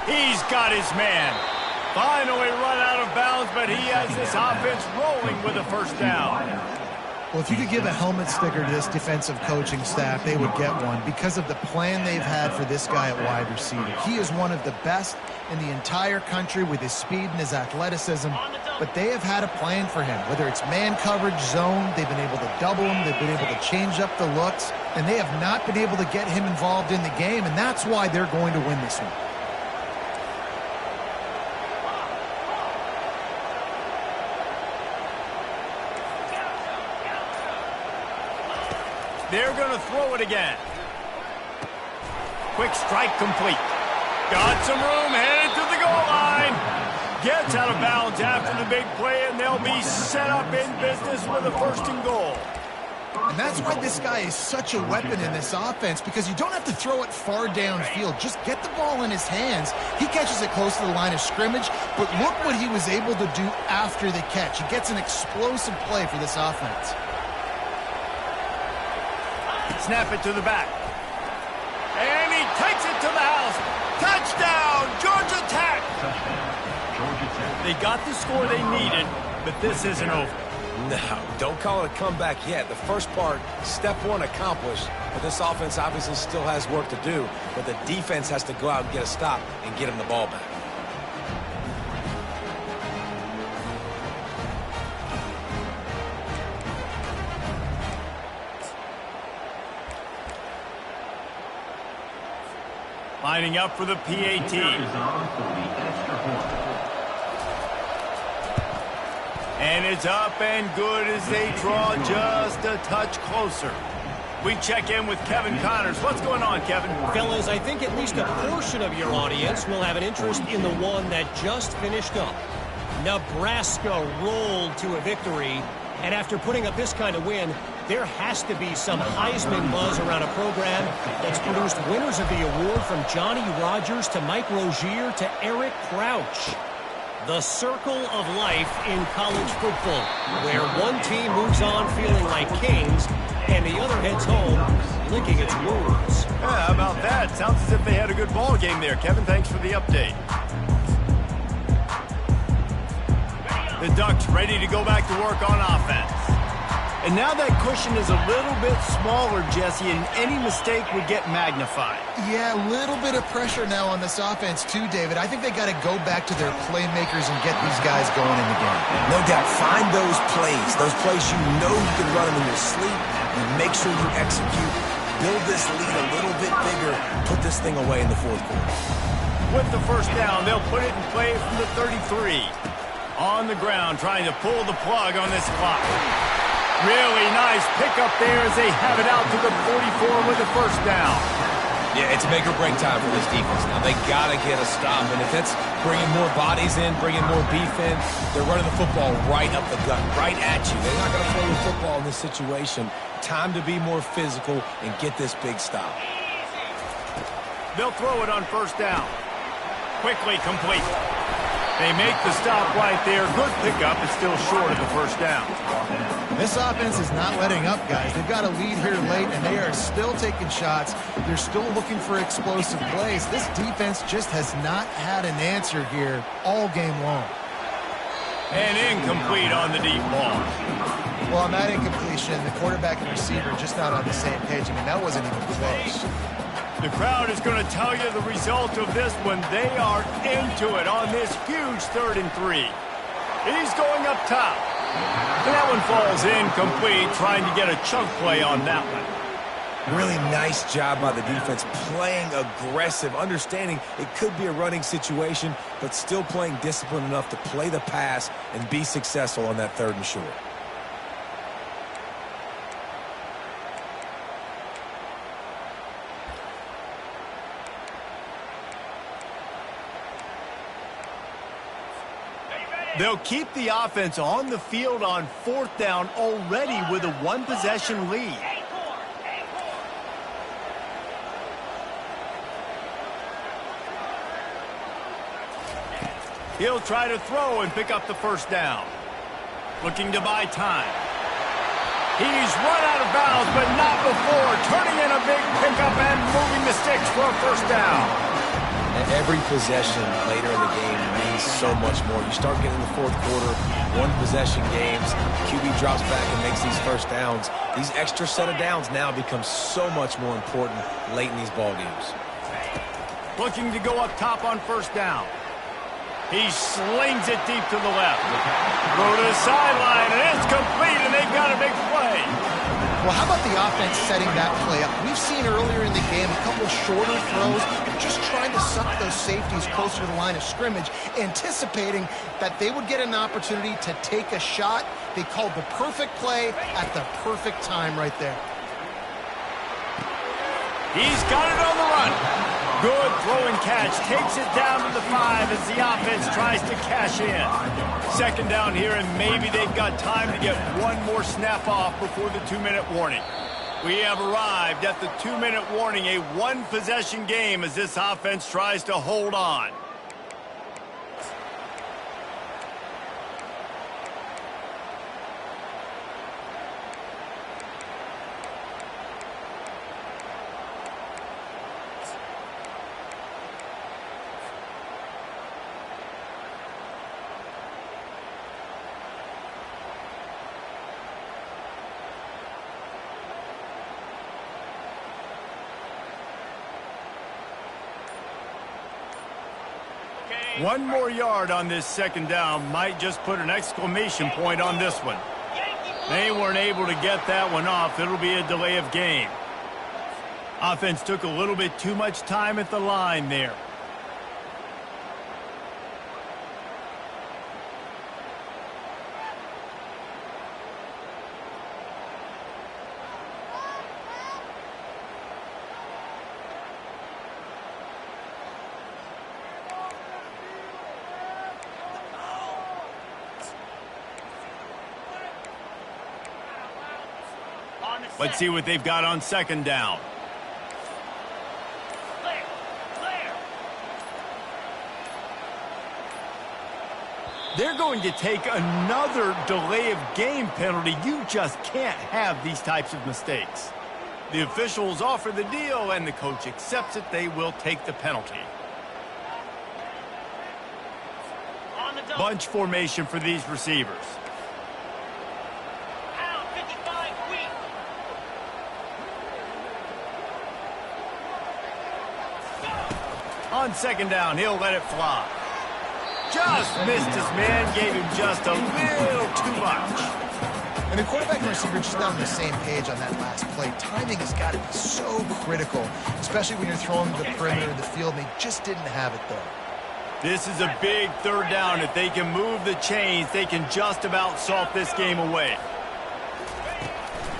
A: He's got his man. Finally run out of bounds, but he has this offense rolling with a first down.
B: Well, if you could give a helmet sticker to this defensive coaching staff, they would get one because of the plan they've had for this guy at wide receiver. He is one of the best in the entire country with his speed and his athleticism, but they have had a plan for him. Whether it's man coverage, zone, they've been able to double him, they've been able to change up the looks, and they have not been able to get him involved in the game, and that's why they're going to win this one.
A: They're going to throw it again. Quick strike complete. Got some room, headed to the goal line. Gets out of bounds after the big play, and they'll be set up in business with a 1st and goal.
B: And that's why this guy is such a weapon in this offense, because you don't have to throw it far downfield. Just get the ball in his hands. He catches it close to the line of scrimmage, but look what he was able to do after the catch. He gets an explosive play for this offense.
A: Snap it to the back. And he takes it to the house. Touchdown, Georgia Tech! They got the score they needed, but this isn't over.
C: No, don't call it a comeback yet. The first part, step 1 accomplished, but this offense obviously still has work to do, but the defense has to go out and get a stop and get him the ball back.
A: Lining up for the PAT. And it's up and good as they draw just a touch closer. We check in with Kevin Connors. What's going on, Kevin?
E: Fellas, I think at least a portion of your audience will have an interest in the one that just finished up. Nebraska rolled to a victory, and after putting up this kind of win, there has to be some Heisman buzz around a program that's produced winners of the award from Johnny Rodgers to Mike Rozier to Eric Crouch. The circle of life in college football, where one team moves on feeling like kings and the other heads home licking its wounds.
A: Yeah, how about that? Sounds as if they had a good ball game there. Kevin, thanks for the update. The Ducks ready to go back to work on offense. And now that cushion is a little bit smaller, Jesse, and any mistake would get magnified.
B: Yeah, a little bit of pressure now on this offense too, David. I think they got to go back to their playmakers and get these guys going in the game.
C: No doubt, find those plays you know you can run them in your sleep, and make sure you execute. Build this lead a little bit bigger, put this thing away in the 4th quarter.
A: With the first down, they'll put it in play from the 33. On the ground, trying to pull the plug on this clock. Really nice pickup there as they have it out to the 44 with the first down.
C: Yeah, it's make or break time for this defense. Now, they got to get a stop, and if that's bringing more bodies in, bringing more beef in, they're running the football right up the gut, right at you. They're not going to throw the football in this situation. Time to be more physical and get this big stop.
A: They'll throw it on first down. Quickly complete. They make the stop right there. Good pickup. It's still short of the first down.
B: This offense is not letting up, guys. They've got a lead here late, and they are still taking shots. They're still looking for explosive plays. This defense just has not had an answer here all game long.
A: And incomplete on the deep ball.
B: Well, on that incompletion, the quarterback and receiver just not on the same page. I mean, that wasn't even close.
A: The crowd is going to tell you the result of this when they are into it on this huge 3rd and 3. He's going up top. And that one falls incomplete, trying to get a chunk play on that one.
C: Really nice job by the defense, playing aggressive, understanding it could be a running situation, but still playing disciplined enough to play the pass and be successful on that 3rd and short.
A: They'll keep the offense on the field on 4th down already with a 1-possession lead. He'll try to throw and pick up the first down. Looking to buy time. He's run out of bounds, but not before. Turning in a big pickup and moving the sticks for a first down.
C: Every possession later in the game means so much more. You start getting the 4th quarter, 1-possession games, QB drops back and makes these first downs. These extra set of downs now become so much more important late in these ball games.
A: Looking to go up top on first down. He slings it deep to the left. Throw to the sideline, and it's complete, and they've got a big play.
B: Well, how about the offense setting that play up? We've seen earlier in the game a couple shorter throws, just trying to suck those safeties closer to the line of scrimmage, anticipating that they would get an opportunity to take a shot. They called the perfect play at the perfect time right there.
A: He's got it on the run. Good throw and catch. Takes it down to the 5 as the offense tries to cash in. 2nd down here, and maybe they've got time to get one more snap off before the 2-minute warning. We have arrived at the 2-minute warning, a 1-possession game as this offense tries to hold on. One more yard on this 2nd down might just put an exclamation point on this one. They weren't able to get that one off. It'll be a delay of game. Offense took a little bit too much time at the line there. Let's see what they've got on 2nd down. They're going to take another delay of game penalty. You just can't have these types of mistakes. The officials offer the deal, and the coach accepts it. They will take the penalty. Bunch formation for these receivers. On 2nd down, he'll let it fly. Just missed his man, gave him just a little too much.
B: And the quarterback and receiver just not on the same page on that last play. Timing has got to be so critical, especially when you're throwing to the perimeter of the field, and they just didn't have it there.
A: This is a big 3rd down. If they can move the chains, they can just about salt this game away.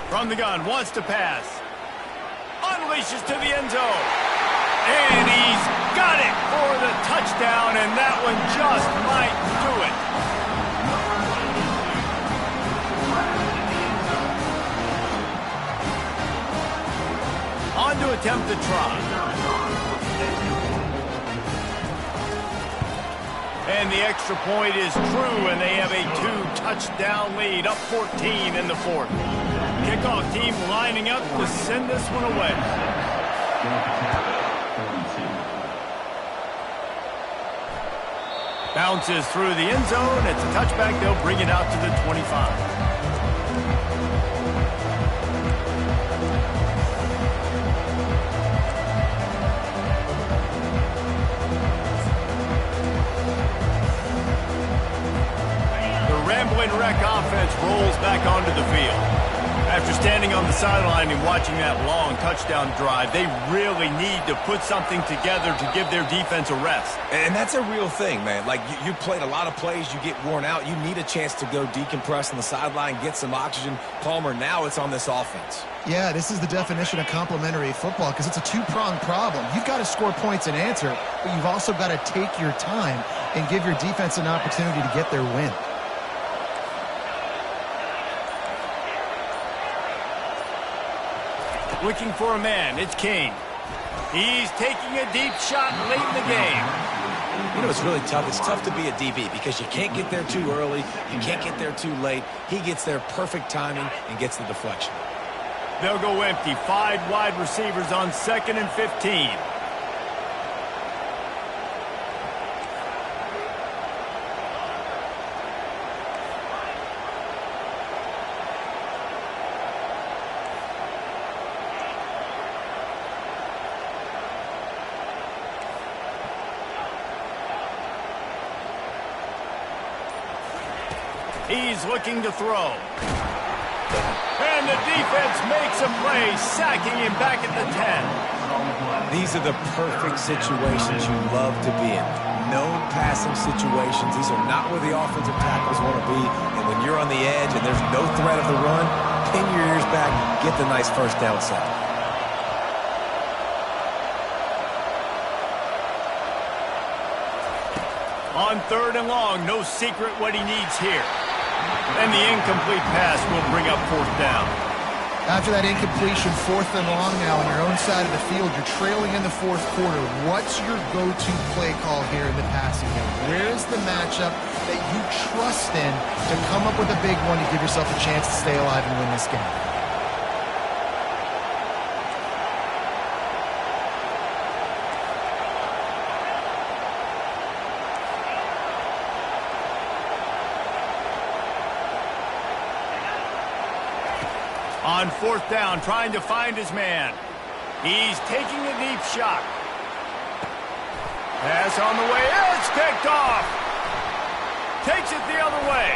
A: From the gun, wants to pass. Unleashes to the end zone. And he's got it for the touchdown, and that one just might do it. On to attempt the try. And the extra point is true, and they have a 2-touchdown lead, up 14 in the fourth. Kickoff team lining up to send this one away. Bounces through the end zone. It's a touchback. They'll bring it out to the 25. Wreck offense rolls back onto the field. After standing on the sideline and watching that long touchdown drive, they really need to put something together to give their defense a rest.
C: And that's a real thing, man. Like, you played a lot of plays, you get worn out, you need a chance to go decompress on the sideline, get some oxygen. Palmer, now it's on this offense.
B: Yeah, this is the definition of complementary football because it's a two-pronged problem. You've got to score points and answer, but you've also got to take your time and give your defense an opportunity to get their win.
A: Looking for a man, it's King. He's taking a deep shot late in the game.
C: You know, it's really tough. It's tough to be a DB because you can't get there too early. You can't get there too late. He gets there perfect timing and gets the deflection.
A: They'll go empty. 5 wide receivers on 2nd and 15. He's looking to throw. And the defense makes a play, sacking him back at the 10.
C: These are the perfect situations you love to be in. No passing situations. These are not where the offensive tackles want to be. And when you're on the edge and there's no threat of the run, pin your ears back, get the nice first down sack.
A: On 3rd and long, no secret what he needs here. And the incomplete pass will bring up 4th down.
B: After that incompletion, 4th and long now on your own side of the field, you're trailing in the 4th quarter. What's your go-to play call here in the passing game? Where is the matchup that you trust in to come up with a big one to give yourself a chance to stay alive and win this game?
A: On 4th down, trying to find his man. He's taking a deep shot. Pass on the way. It's picked off. Takes it the other way.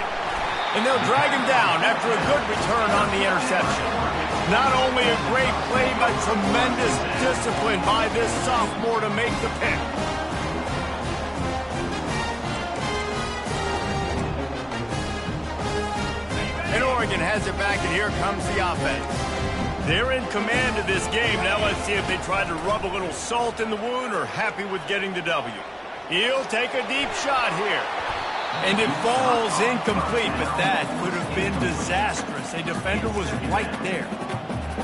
A: And they'll drag him down after a good return on the interception. Not only a great play, but tremendous discipline by this sophomore to make the pick. And Oregon has it back, and here comes the offense. They're in command of this game. Now let's see if they try to rub a little salt in the wound or happy with getting the W. He'll take a deep shot here. And it falls incomplete, but that could have been disastrous. A defender was right there.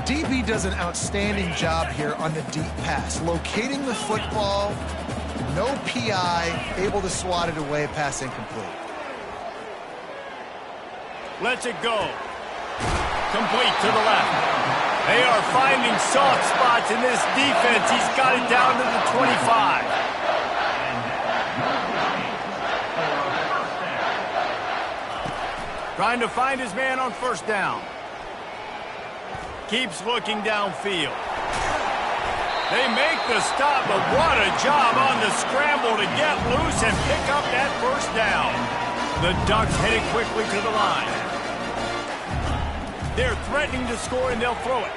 B: DB does an outstanding job here on the deep pass. Locating the football, no PI, able to swat it away, pass incomplete.
A: Lets it go. Complete to the left. They are finding soft spots in this defense. He's got it down to the 25. Trying to find his man on 1st down. Keeps looking downfield. They make the stop, but what a job on the scramble to get loose and pick up that 1st down. The Ducks headed quickly to the line. They're threatening to score, and they'll throw it.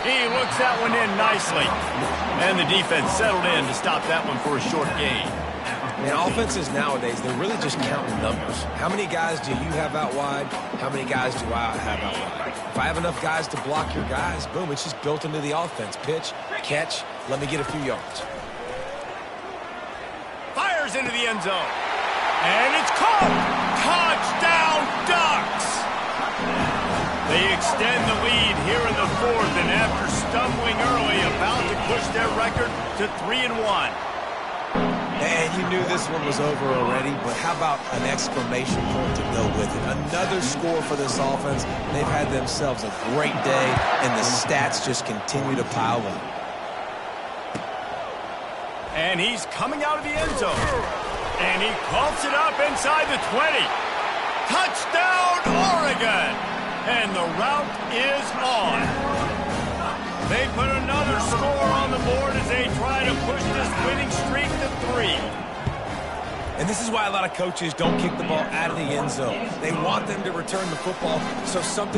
A: He looks that one in nicely. And the defense settled in to stop that one for a short gain.
C: And offenses nowadays, they're really just counting numbers. How many guys do you have out wide? How many guys do I have out wide? If I have enough guys to block your guys, boom, it's just built into the offense. Pitch, catch, let me get a few yards.
A: fires into the end zone. And it's caught. Touchdown, Ducks. They extend the lead here in the fourth, and after stumbling early, about to push their record to 3-1.
C: And you knew this one was over already, but how about an exclamation point to go with it? Another score for this offense. They've had themselves a great day, and the stats just continue to pile up.
A: And he's coming out of the end zone. And he coughs it up inside the 20. Touchdown, Oregon! And the route is on. They put another score on the board as they try to push this winning streak to 3.
C: And this is why a lot of coaches don't kick the ball out of the end zone. They want them to return the football so something